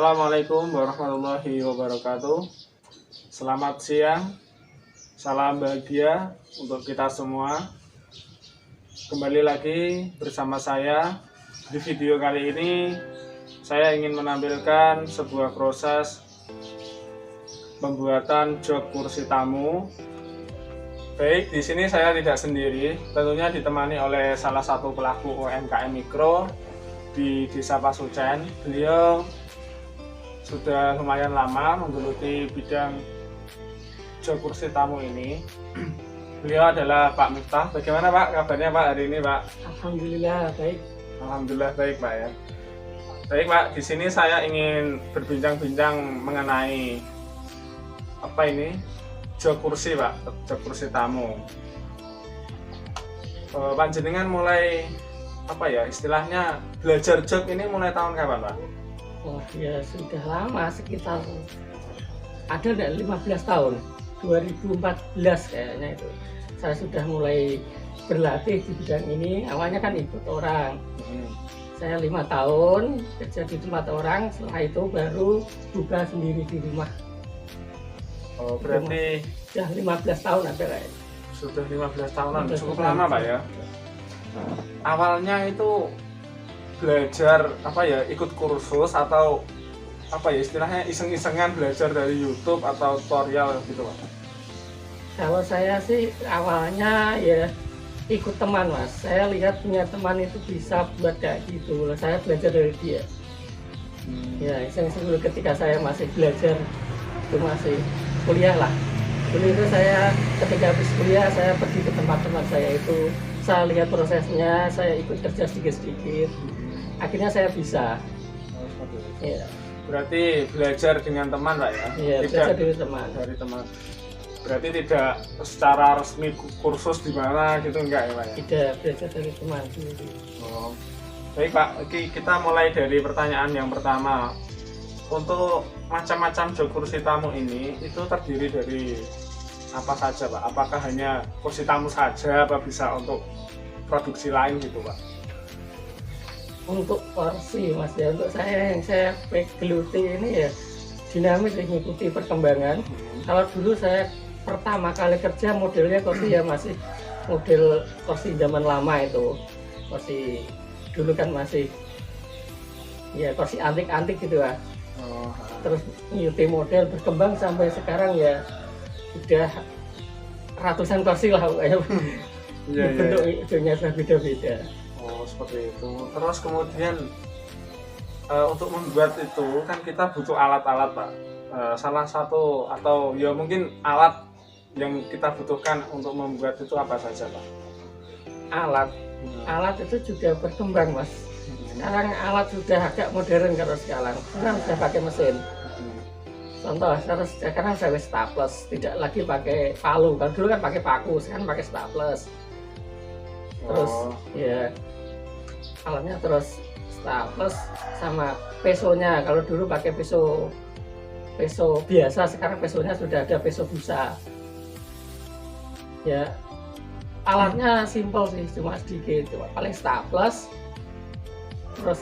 Assalamualaikum warahmatullahi wabarakatuh. Selamat siang, salam bahagia untuk kita semua. Kembali lagi bersama saya. Di video kali ini saya ingin menampilkan sebuah proses pembuatan jok kursi tamu. Baik, di sini saya tidak sendiri, tentunya ditemani oleh salah satu pelaku UMKM mikro di Desa Pasucen. Beliau sudah lumayan lama menggeluti bidang jok kursi tamu ini. Beliau adalah Pak Miftah. Bagaimana Pak kabarnya Pak hari ini Pak? Alhamdulillah baik. Alhamdulillah baik Pak ya. Baik Pak, di sini saya ingin berbincang-bincang mengenai apa ini jok kursi Pak, jok kursi tamu. Panjenengan mulai apa ya istilahnya belajar jok ini mulai tahun kapan Pak? Oh ya sudah lama, sekitar ada 15 tahun, 2014 kayaknya itu. Saya sudah mulai berlatih di bidang ini. Awalnya kan ikut orang. Saya 5 tahun kerja di tempat orang, setelah itu baru buka sendiri di rumah. Oh berarti sudah 15 tahun ada kayaknya. Sudah 15 tahunan, cukup lama Pak ya. Awalnya itu belajar apa ya, ikut kursus atau apa ya istilahnya iseng-isengan belajar dari YouTube atau tutorial gitu Pak? Kalau saya sih awalnya ya ikut teman Mas. Saya lihat punya teman itu bisa buat kayak gitu, saya belajar dari dia. Ya iseng-iseng dulu ketika saya masih belajar, itu masih kuliah lah. Dulu itu saya ketika habis kuliah saya pergi ke tempat teman saya itu, saya lihat prosesnya, saya ikut kerja sedikit-sedikit. Akhirnya saya bisa. Ya. Berarti belajar dengan teman Pak ya? Iya, tidak belajar dari teman. Dari teman. Berarti tidak secara resmi kursus di mana gitu enggak ya Pak ya? Tidak, belajar dari teman sendiri. Oh. Baik Pak, kita mulai dari pertanyaan yang pertama. Untuk macam-macam jok kursi tamu ini itu terdiri dari apa saja Pak? Apakah hanya kursi tamu saja, apa bisa untuk produksi lain gitu Pak? Untuk porsi Mas ya, untuk saya yang saya geluti ini ya dinamis, mengikuti perkembangan. Kalau dulu saya pertama kali kerja modelnya kursi ya masih model kursi zaman lama itu, kursi dulu kan masih ya kursi antik-antik gitu lah. Terus ngikuti model berkembang sampai sekarang ya udah ratusan kursi lah pokoknya. Bentuknya sudah beda-beda. Oh seperti itu. Terus kemudian untuk membuat itu kan kita butuh alat-alat Pak. Salah satu atau ya mungkin alat yang kita butuhkan untuk membuat itu apa saja Pak? Alat itu juga berkembang Mas. Sekarang alat sudah agak modern kalau sekarang sudah pakai mesin. Contoh sekarang saya staples, tidak lagi pakai palu. Kalau dulu kan pakai paku, sekarang pakai staples. Terus ya alatnya terus staples sama pesonya. Kalau dulu pakai peso biasa, sekarang pesonya sudah ada peso busa. Ya alatnya simpel sih, cuma sedikit, paling staples. Terus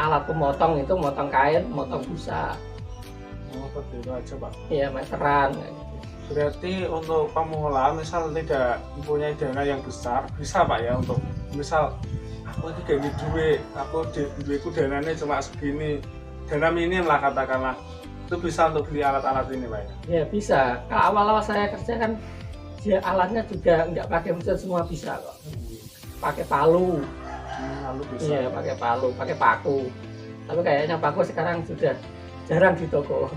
alat pemotong itu motong kain, motong busa. Oh seperti itu aja Pak. Iya meteran. Berarti untuk pemula misal tidak mempunyai dana yang besar, bisa Pak ya untuk misal aku ini gak duit, aku duitku dananya cuma segini, dana minim lah katakanlah, itu bisa untuk beli alat-alat ini Pak ya? Ya bisa. Kalau awal-awal saya kerja kan ya alatnya juga nggak pakai mesin semua bisa kok. Pakai palu. Lalu bisa. Iya pakai palu, pakai paku. Tapi kayaknya paku sekarang sudah jarang di toko.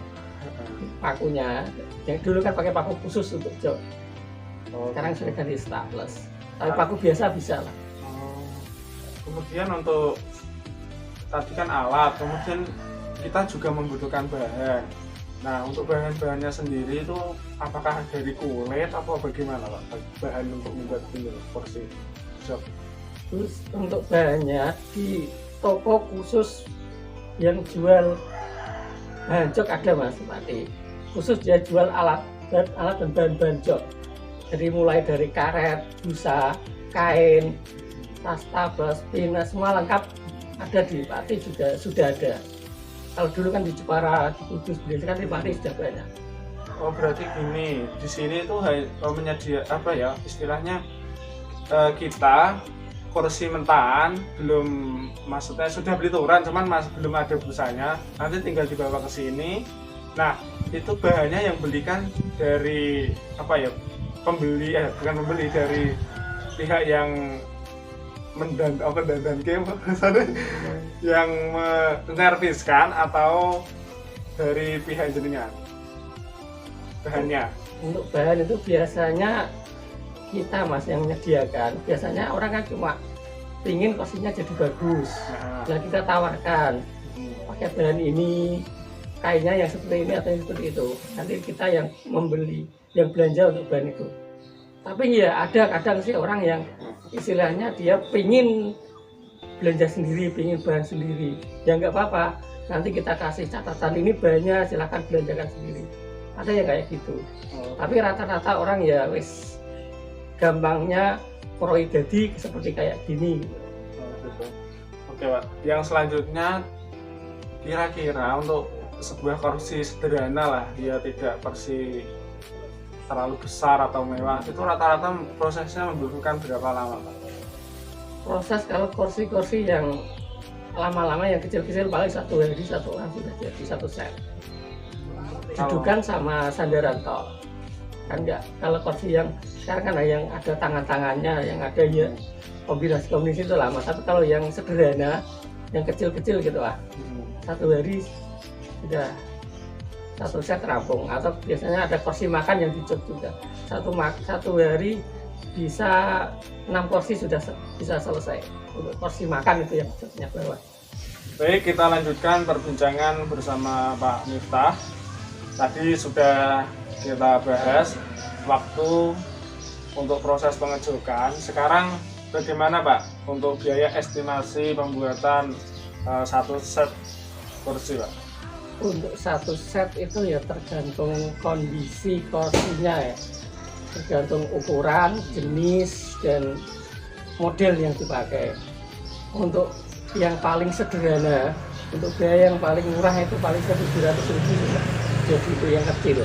Pakunya. Yang dulu kan pakai paku khusus untuk jok. Sekarang sudah ganti staples. Tapi paku biasa bisa lah. Kemudian untuk tadi kan alat, kemudian kita juga membutuhkan bahan. Nah untuk bahan-bahannya sendiri itu apakah dari kulit atau bagaimana Pak? Bahan untuk membuat ini kursi jok. Terus untuk bahannya di toko khusus yang jual bahan jok ada Mas, seperti khusus dia jual alat dan bahan-bahan jok. Jadi mulai dari karet, busa, kain, tas, tablas, pina, semua lengkap ada di Pati juga sudah ada. Kalau dulu kan di Jepara, di Kudus, beli kan Rimani sudah banyak. Oh berarti gini, di sini tuh menyedia apa ya istilahnya, kita kursi mentahan belum, maksudnya sudah beli turan cuman belum ada busanya, nanti tinggal dibawa ke sini. Nah itu bahannya yang belikan dari apa ya, pembeli, bukan pembeli, dari pihak yang yang menerviskan atau dari pihak jenengan bahannya. Untuk bahan itu biasanya kita Mas yang menyediakan. Biasanya orang kan cuma pingin kursinya jadi bagus. Nah kita tawarkan pakai bahan ini, kainnya yang seperti ini atau yang seperti itu. Nanti kita yang membeli, yang belanja untuk bahan itu. Tapi ya ada kadang sih orang yang istilahnya dia pingin belanja sendiri, pingin bahan sendiri. Ya nggak apa-apa. Nanti kita kasih catatan ini bahannya, silahkan belanjakan sendiri. Ada yang kayak gitu. Tapi rata-rata orang ya wis gampangnya proyek jadi seperti kayak gini. Oke Pak, yang selanjutnya kira-kira untuk sebuah kursi sederhana lah, dia tidak kursi terlalu besar atau mewah, itu rata-rata prosesnya membutuhkan berapa lama Pak? Proses kalau kursi-kursi yang lama-lama, yang kecil-kecil paling 1 hari 1 orang sudah jadi 1 set. Dudukan sama sandaran tol kan enggak. Kalau kursi yang sekarang kan yang ada tangan-tangannya, yang ada ya kombinasi itu lama. Tapi kalau yang sederhana, yang kecil-kecil gitu lah, 1 hari sudah 1 set rampung. Atau biasanya ada kursi makan yang dijog juga, satu hari bisa 6 kursi sudah bisa selesai. Untuk kursi makan itu yang jognya bawah. Baik, kita lanjutkan perbincangan bersama Pak Miftah. Tadi sudah kita bahas waktu untuk proses pengejokan. Sekarang bagaimana Pak untuk biaya estimasi pembuatan 1 set kursi Pak? Untuk 1 set itu ya tergantung kondisi kursinya ya, tergantung ukuran, jenis, dan model yang dipakai. Untuk yang paling sederhana, untuk biaya yang paling murah itu paling 700.000 jadi itu yang kecil.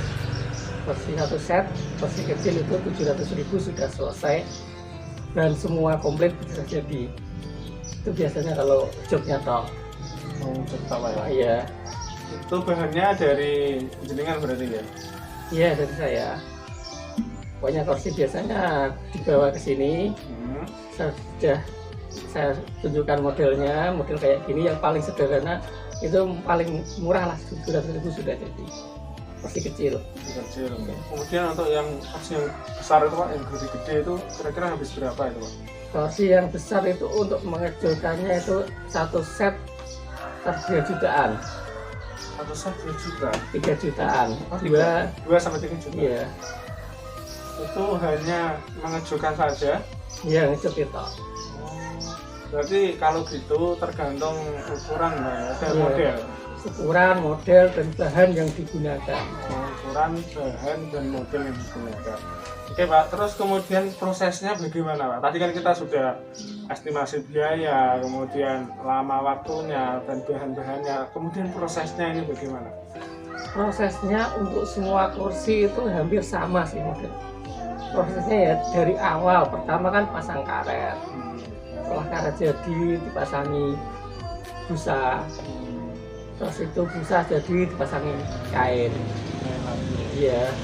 Kursi 1 set, kursi kecil itu 700.000 sudah selesai dan semua komplit bisa jadi. Itu biasanya kalau jognya toh. Jog toh Pak ya? Iya. Itu bahannya dari jenengan berarti ya? Iya dari saya. Pokoknya kursi biasanya dibawa ke sini. Saya tunjukkan modelnya, model kayak gini yang paling sederhana itu paling murah lah, 700.000 sudah jadi. Kursi kecil. Kemudian untuk yang kursi yang besar itu Pak, yang gede itu kira-kira habis berapa itu Pak? Kursi yang besar itu untuk mengejokannya itu 1 set 3 jutaan. 1 set 3 juta? 3 jutaan. Oh, 2 sampai 3 juta? Iya. Itu hanya mengejokan saja? Iya, ngejok itu. Berarti kalau gitu tergantung ukuran ya, dan Iya. model. Ukuran, model, dan bahan yang digunakan. Ukuran, bahan, dan model yang digunakan. Oke Pak, terus kemudian prosesnya bagaimana Pak? Tadi kan kita sudah estimasi biaya, kemudian lama waktunya, dan bahan-bahannya. Kemudian prosesnya ini bagaimana? Prosesnya untuk semua kursi itu hampir sama sih model. Prosesnya ya dari awal, pertama kan pasang karet. Setelah karet jadi dipasangi busa. Terus itu busa jadi dipasangi kain. Iya.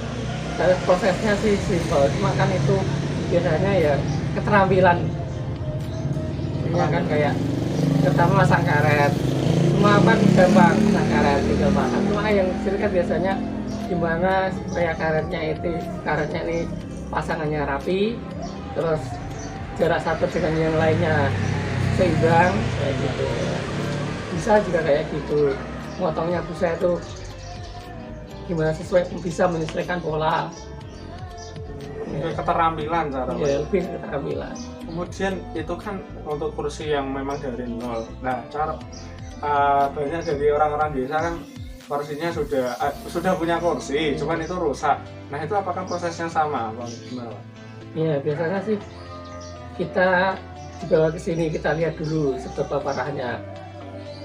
Terus prosesnya sih simpel, cuma kan itu biasanya ya keterampilan. Ini kan kayak pertama pasang karet, semua kan gampang pasang karet, tinggal pasang. Cuma yang kecil kan biasanya gimana supaya karetnya ini pasangannya rapi, terus jarak satu dengan yang lainnya seimbang kayak gitu. Bisa juga kayak gitu, motongnya busa itu gimana sesuai, bisa menyesuaikan pola. Keterampilan cara Ya, lebih keterampilan. Kemudian itu kan untuk kursi yang memang dari nol. Nah, cara banyak dari orang-orang desa kan kursinya sudah punya kursi, cuman itu rusak. Nah, itu apakah prosesnya sama? Gimana? Ya, biasanya sih kita dibawa ke sini, kita lihat dulu seberapa parahnya.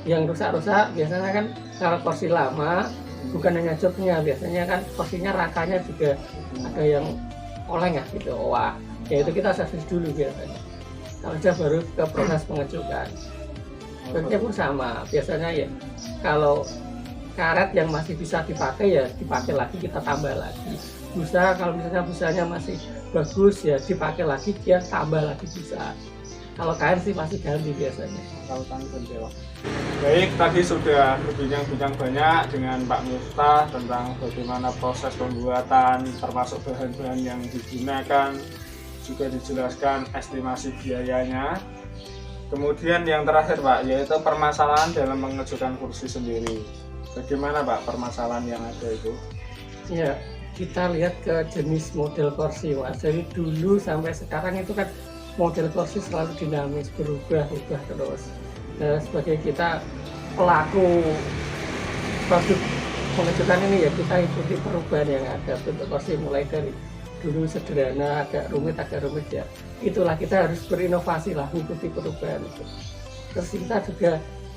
yang rusak-rusak biasanya kan kalau kursi lama bukan hanya joknya, biasanya kan kursinya rakanya juga ada yang oleng ya gitu. Wah, ya itu kita servis dulu biasanya. Kalau sudah baru ke proses pengecukan. Baiknya pun sama, biasanya ya kalau karet yang masih bisa dipakai ya dipakai lagi, kita tambah lagi. Busa kalau misalnya busanya masih bagus ya dipakai lagi, dia tambah lagi busa. Kalau kain sih masih ganti biasanya. Kalau tanggung jawab. Baik, tadi sudah berbincang-bincang banyak dengan Pak Miftah tentang bagaimana proses pembuatan, termasuk bahan-bahan yang digunakan, juga dijelaskan estimasi biayanya. Kemudian yang terakhir Pak, yaitu permasalahan dalam mengejukan kursi sendiri. Bagaimana Pak permasalahan yang ada itu? Ya, kita lihat ke jenis model kursi Mas. Dari dulu sampai sekarang itu kan model kursi selalu dinamis, berubah-ubah terus. Nah, sebagai kita pelaku produk pengejukan ini ya kita ikuti perubahan yang ada. Bentuk kursi mulai dari dulu sederhana, agak rumit ya. Itulah kita harus berinovasi lah, mengikuti perubahan itu. Terus kita juga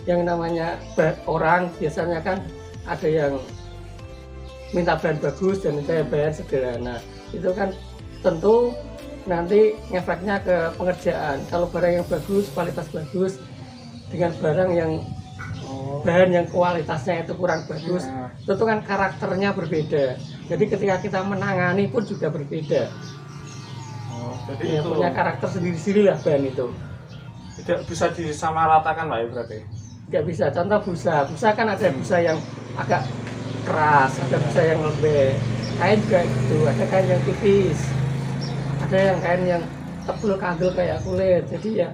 yang namanya orang biasanya kan ada yang minta bahan bagus dan saya bayar sederhana. Itu kan tentu nanti ngefeknya ke pengerjaan. Kalau barang yang bagus, kualitas bagus, dengan barang yang bahan yang kualitasnya itu kurang bagus, tentu kan karakternya berbeda. Jadi ketika kita menangani pun juga berbeda. Jadi Ya, itu punya karakter sendiri-sendiri lah bahan itu. tidak bisa disamaratakan Pak ya berarti? Nggak bisa. Contoh busa kan ada busa yang agak keras, ada busa yang lembek. Kain juga gitu, ada kain yang tipis, ada yang kain yang tebal kagel kayak kulit. Jadi ya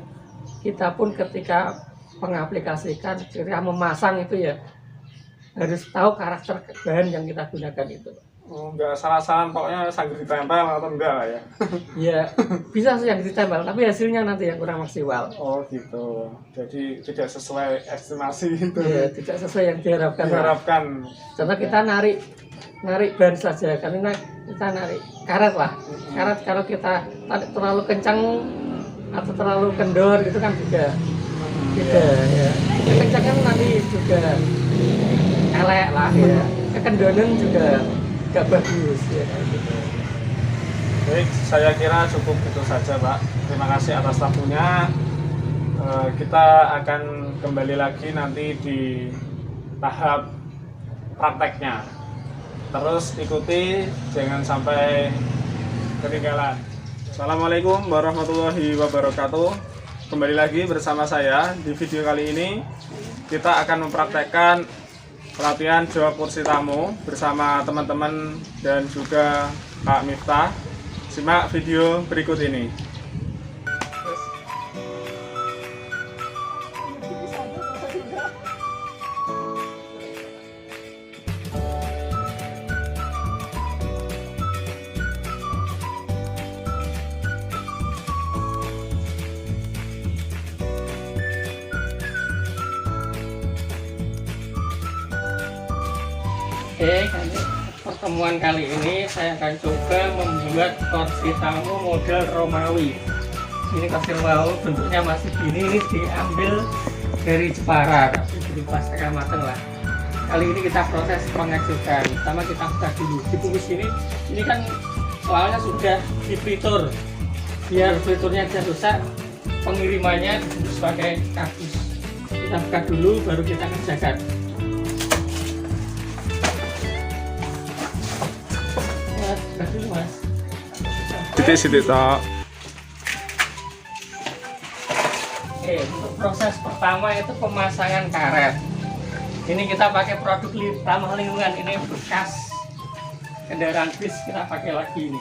kita pun ketika mengaplikasikan, ketika memasang itu ya harus tahu karakter bahan yang kita gunakan itu. Enggak salah-salah pokoknya sanggup ditempel atau enggak lah ya? Ya bisa sih yang ditempel, tapi hasilnya nanti yang kurang maksimal. Oh gitu, jadi tidak sesuai estimasi itu. Ya, tidak sesuai yang diharapkan. Diharapkan. Contoh kita narik ban saja, karena kita narik karet lah. Karet kalau kita tarik terlalu kencang atau terlalu kendor itu kan beda. Ya. Kencang kan nanti juga elek lah ya. Kekendonan juga gak bagus ya. Baik, saya kira cukup itu saja Pak. Terima kasih atas waktunya. Kita akan kembali lagi nanti di tahap prakteknya. Terus ikuti, jangan sampai ketinggalan. Assalamualaikum warahmatullahi wabarakatuh. Kembali lagi bersama saya. Di video kali ini kita akan mempraktekkan pelatihan jawab kursi tamu bersama teman-teman dan juga Pak Miftah. Simak video berikut ini. Oke, pertemuan kali ini saya akan coba membuat kursi tamu model Romawi. Ini kursi Romawi bentuknya masih gini, ini diambil dari Jepara, tapi pas setengah mateng lah. Kali ini kita proses pengecukan. Pertama kita buka dulu. Dibungkus ini kan soalnya sudah difritur. Biar friturnya tidak rusak, pengirimannya dibungkus pakai kardus. Kita buka dulu, baru kita kerjakan. Mas. Sidik-sidik toh. Oke, untuk proses pertama itu pemasangan karet. Ini kita pakai produk ramah lingkungan. Ini bekas kendaraan bis, kita pakai lagi ini.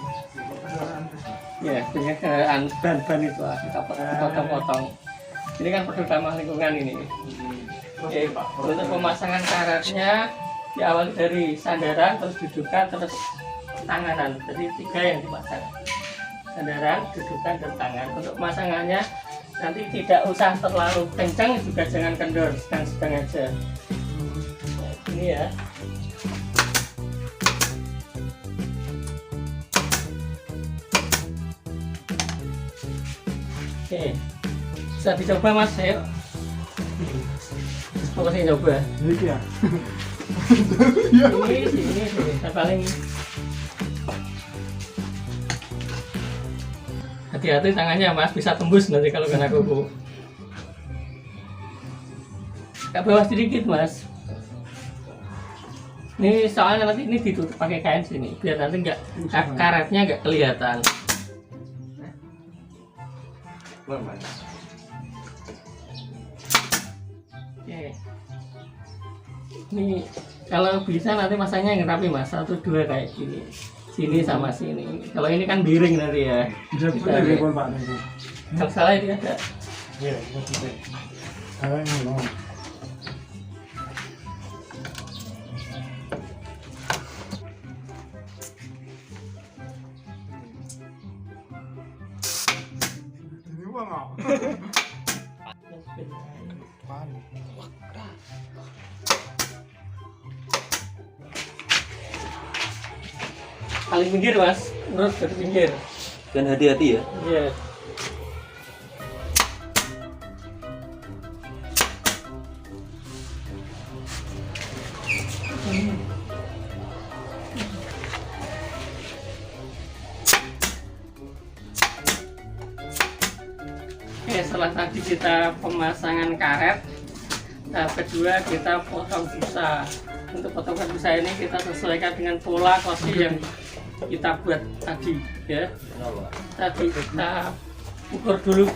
Ya, punya kendaraan ban-ban itu lah, kita potong-potong. Ini kan produk ramah lingkungan ini. Oke, untuk pemasangan karetnya diawali dari sandaran, terus dudukan, terus tanganan. Jadi 3 yang dipasang: sandaran, dudukan, dan tangan. Untuk pemasangannya nanti tidak usah terlalu kencang, juga jangan kendor, sedang-sedang aja. Nah, ini ya. Oke, bisa dicoba Mas, ayo. Mau kasih coba. Ini ya. Ini saya paling hati-hati tangannya mas, bisa tembus nanti kalau kena kuku. Ke bawah sedikit mas. Ini soalnya nanti ini ditutup pakai kain sini biar nanti nggak karetnya nggak kelihatan. Oke. Ini kalau bisa nanti masanya yang rapi mas, 1 2 kayak gini. Sini sama sini. Kalau ini kan miring nanti ya. Bisa pun Pak. Kalau salah ini ada. Iya, bisa. Ini Paling pinggir mas, menurut dari pinggir. Dan hati-hati ya. Iya. Oke, setelah tadi kita pemasangan karet, tahap kedua kita potong busa. Untuk potongan busa ini kita sesuaikan dengan pola kursi yang kita buat tadi ya. Tadi kita ukur dulu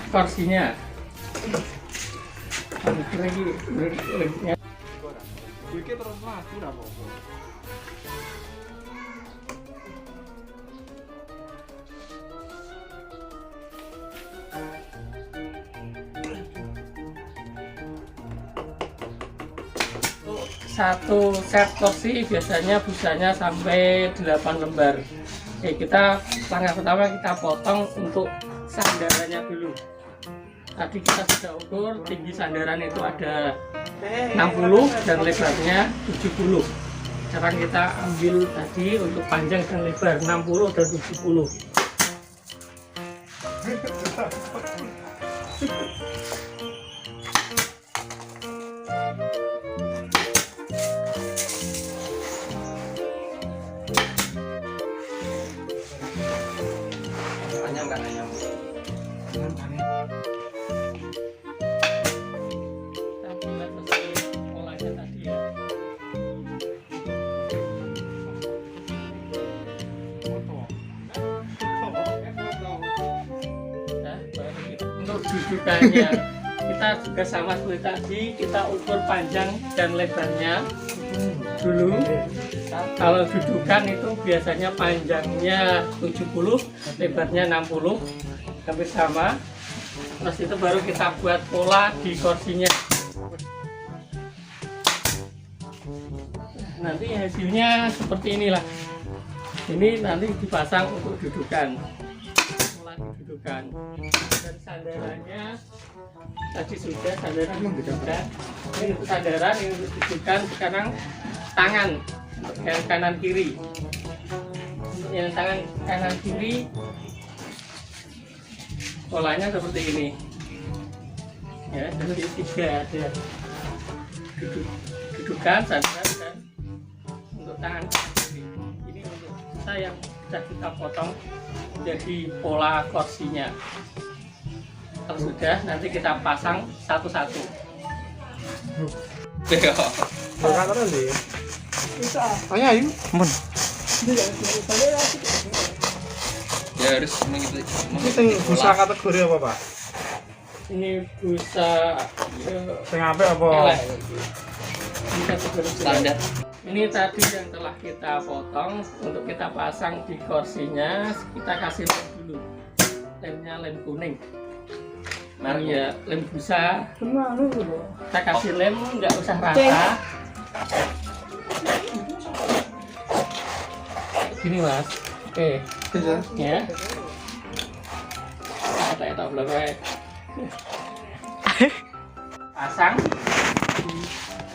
kursinya. Iki terus maju ora apa-apa. Satu set kursi biasanya busanya sampai 8 lembar. Oke, kita langkah pertama kita potong untuk sandarannya dulu. Tadi kita sudah ukur tinggi sandaran itu ada 60 dan lebarnya 70. Sekarang kita ambil tadi untuk panjang dan lebar 60 dan 70. Panjang kan ayam. Kita buat sesuai polanya tadi ya. Nah, baru kita untuk dudukannya kita juga sama seperti tadi, kita ukur panjang dan lebarnya dulu. Kalau dudukan itu biasanya panjangnya 70, lebarnya 60, hampir sama. Terus itu baru kita buat pola di kursinya. Nanti hasilnya seperti inilah. Ini nanti dipasang untuk dudukan, pola dudukan. Dan sandarannya tadi sudah sandaran dudukan. Ini untuk sandaran, ini untuk dudukan. Sekarang tangan yang kanan kiri. Untuk yang tangan kanan kiri polanya seperti ini. Ya, jadi 3 ada dudukan, sandaran dan untuk tangan kiri. Ini untuk kita yang sudah kita potong menjadi pola kursinya. Kalau sudah, nanti kita pasang satu-satu. Ora terus sih. Bisa. Ayo ayo. Mun. Ya harus mengikuti. Ini sing busa kategori apa, Pak? Ini busa Sing apik apa? elek. Ini kategori Standar. Ini tadi yang telah kita potong untuk kita pasang di kursinya, kita kasih lem dulu. Lemnya lem kuning. Mari ya, lem busa. Kita kasih lem, nggak usah rata. Gini mas, oke. Ya. Kita belakang. Pasang di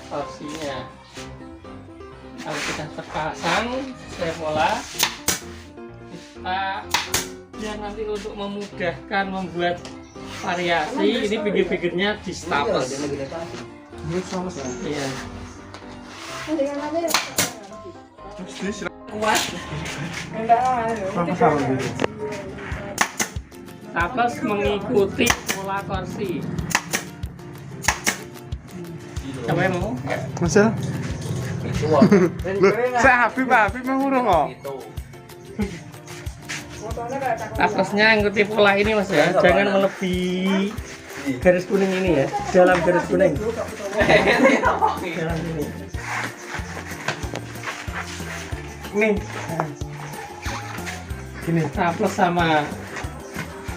kursinya. Kalau kita terpasang sesuai pola, kita biar nanti untuk memudahkan membuat variasi. Ini pinggir-pinggirnya di staples. Iya. Kuat. Staples mengikuti pola kursi. Siapa yang mau? Masa? Saya Habib mau ngurung kok. Staplesnya ngikuti pola ini mas ya, jangan melebihi garis kuning ini ya, dalam garis kuning. Dalam ini. Nih, gini staples sama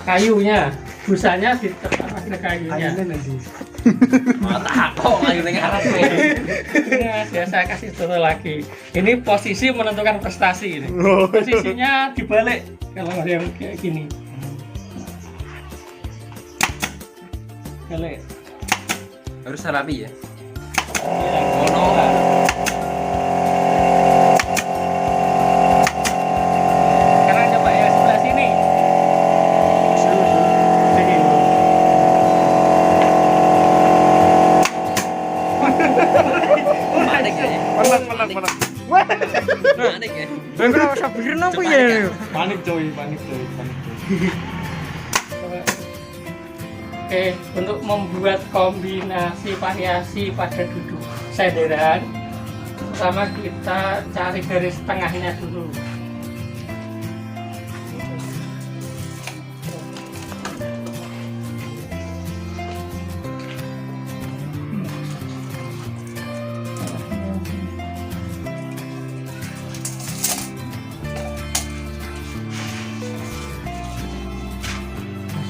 kayunya, busanya ditekan ke kayunya. Tak kok ayo ngarep. Ini mas ya, saya kasih contoh lagi. Ini posisi menentukan prestasi ini. Posisinya dibalik kalau yang kayak gini. Balik. Harus rapi ya. Sekarang coba ya sebelah sini. Panik ya. Menang. Panik ya. Enggak sabirin apa ya? Panik coy. Oke, untuk membuat kombinasi variasi pada duduk senderan, pertama kita cari garis tengahnya dulu.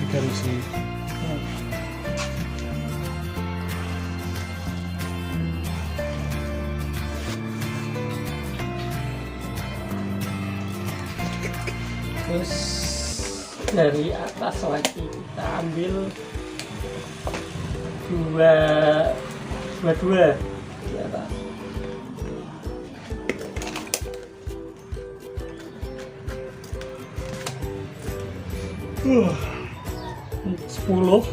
Garis ini. Terus dari atas lagi kita ambil dua di atas. Uh, 10.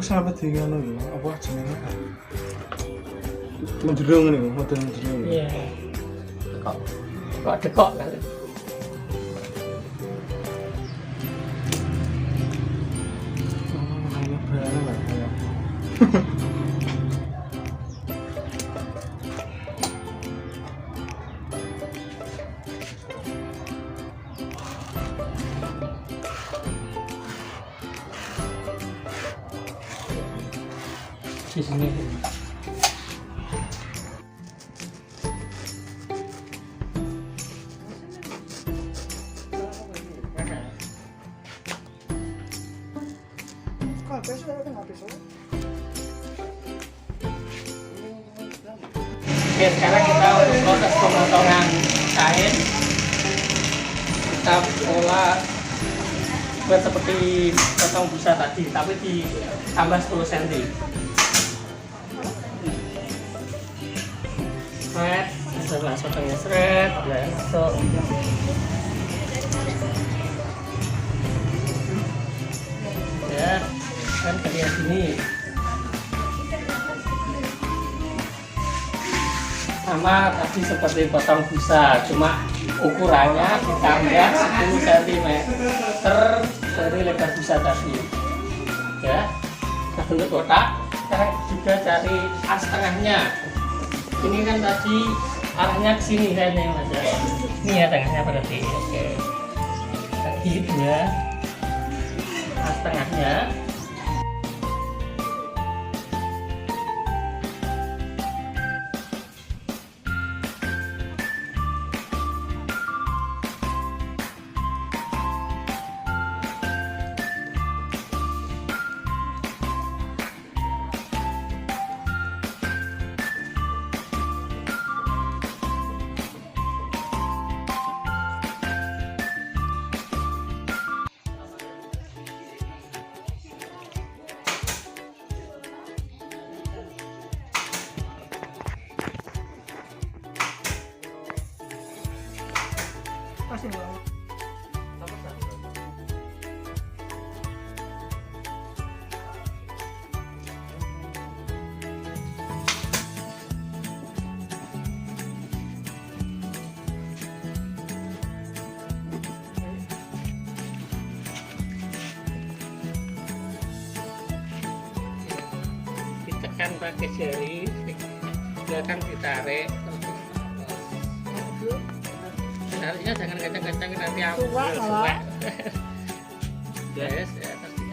Sampai di ngono lho, apa jenenge kan? Menjerung ngene, model menjerung. Iya. Dekok kali. Ini barang lah kayak. Di sini. Oke, sekarang kita untuk proses pemotongan kain, kita olah buat seperti potong busa tadi, tapi ditambah 10 cm. Seret, sebelah potongnya seret, besok. Ya, kan bagian sini. Sama tadi seperti potong busa, cuma ukurannya ditambah 10 cm dari lebar busa tadi. Ya, nah, bentuk kotak. Sekarang juga cari as tengahnya. Ini kan tadi arahnya ke sini kan ya mas ya. Ini ya tengahnya berarti. Oke. Tadi dua as tengahnya. masih mau. Ditekan pakai jari, silakan ditarik. Tariknya jangan kencang-kencang nanti aku suka. Yes, ya pasti.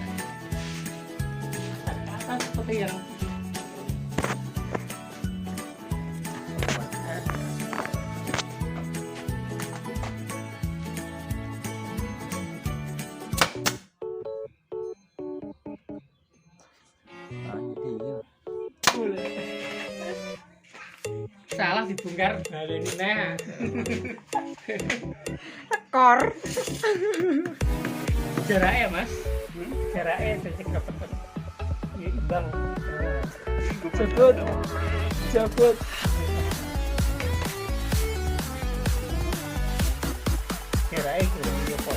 Atas seperti yang salah dibongkar baleni nah. Tekor. Jaraknya mas, jaraknya cecek dapat imbang. Jebut, jebut. Jaraknya gitu.